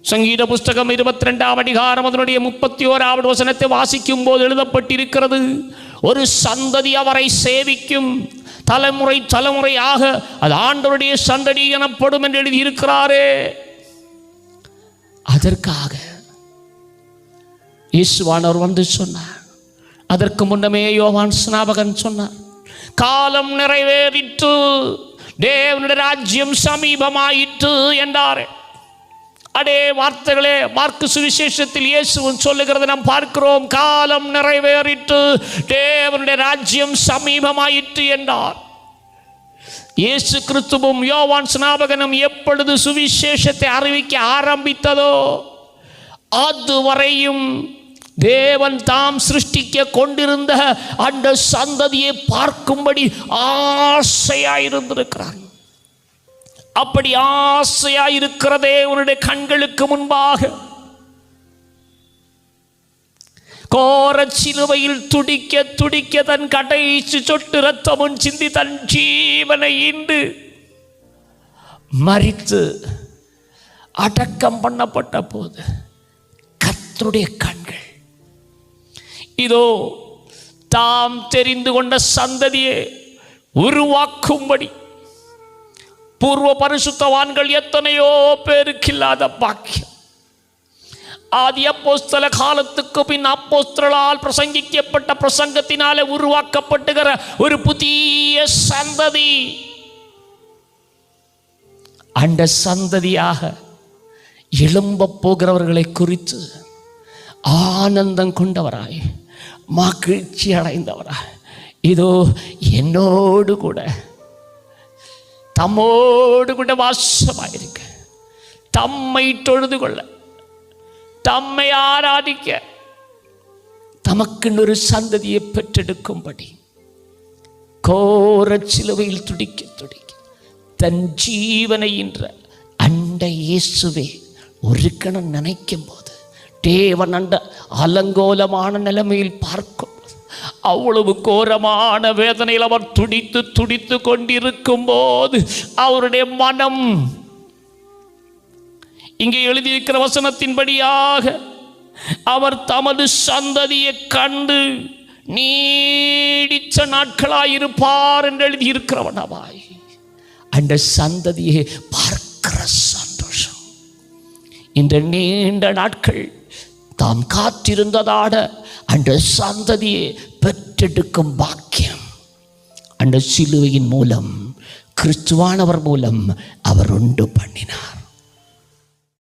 சங்கீத புஸ்தகம் 22ஆம் அதிகாரம் அதனுடைய 31வது வசனத்தை வாசிக்கும் போது எழுதப்பட்டிருக்கிறது, ஒரு சந்ததி அவரை சேவிக்கும், தலைமுறை தலைமுறையாக அது ஆண்டவருடைய சந்ததி எனப்படும் என்று எழுதியிருக்கிறாரே. அதற்காக இயேசுவானவர் வந்து சொன்னார். அதற்கு முன்னமே யோவான் ஸ்நாபகன் சொன்னார், காலம் நிறைவேறிற்று, தேவனுடைய ராஜ்யம் சமீபமாயிற்று என்றார். அதே வார்த்தைகளே மார்க்கு சுவிசேஷத்தில் இயேசுவும் சொல்லுகிறதை நாம் பார்க்கிறோம். காலம் நிறைவேறிற்று, தேவனுடைய ராஜ்யம் சமீபமாயிற்று என்றார். இயேசு கிறிஸ்துவும் யோவான் ஸ்நாபகனும் எப்பொழுது சுவிசேஷத்தை அறிவிக்க ஆரம்பித்ததோ அதுவரையும் தேவன் தாம் சிருஷ்டிக்க கொண்டிருந்த அந்த சந்ததியை பார்க்கும்படி ஆசையாயிருந்திருக்கிறார். அப்படி ஆசையாயிருக்கிறதே உன்னுடைய கண்களுக்கு முன்பாக கோர சிலுவையில் துடிக்க துடிக்க தன் கடைசி சொட்டு ரத்தமும் சிந்தி தன் ஜீவனை ஈண்டு மரித்து அடக்கம் பண்ணப்பட்ட போது கர்த்தருடைய கண்கள் இதோ தாம் தெரிந்து கொண்ட சந்ததியை உருவாக்கும்படி, பூர்வ பரிசுத்தவான்கள் எத்தனையோ பேருக்கு இல்லாத பாக்கியம், ஆதி அப்போஸ்தல காலத்துக்கு பின் அப்போஸ்தலரால் பிரசங்கிக்கப்பட்ட பிரசங்கத்தினாலே உருவாக்கப்படுகிற ஒரு புதிய சந்ததி, அந்த சந்ததியாக எழும்ப போகிறவர்களை குறித்து ஆனந்தம் கொண்டவராய் மகிழ்ச்சி அடைந்தவராய் இதோ என்னோடு கூட தம்மோடு கூட வாசமாயிருக்க, தம்மை தொழுது கொள்ள, தம்மை ஆராதிக்க, தமக்குன்னு ஒரு சந்ததியை பெற்றெடுக்கும்படி கோர சிலுவையில் துடிக்க துடிக்க தன் ஜீவனை என்ற அந்த இயேசுவே ஒரு கணம் நினைக்கும் போது தேவன் அந்த அலங்கோலமான நிலைமையில் பார்க்கும் அவ்வளவு கோரமான வேதனையில் அவர் துடித்து துடித்து கொண்டிருக்கும் போது அவருடைய மனம் இங்கே எழுதியிருக்கிற வசனத்தின்படியாக அவர் தமது சந்ததியை கண்டு நீடிச்ச நாட்களாயிருப்பார் என்று எழுதியிருக்கிறவனவாய் அந்த சந்ததியை பார்க்கிற சந்தோஷம் இந்த நீண்ட நாட்கள் தாம் காத்திருந்ததாட அந்த சந்ததியை பெற்றெடுக்கும் பாக்கியம் அந்த சிலுவையின் மூலம் கிறிஸ்துவானவர் மூலம் அவர் உண்டு பண்ணினார்.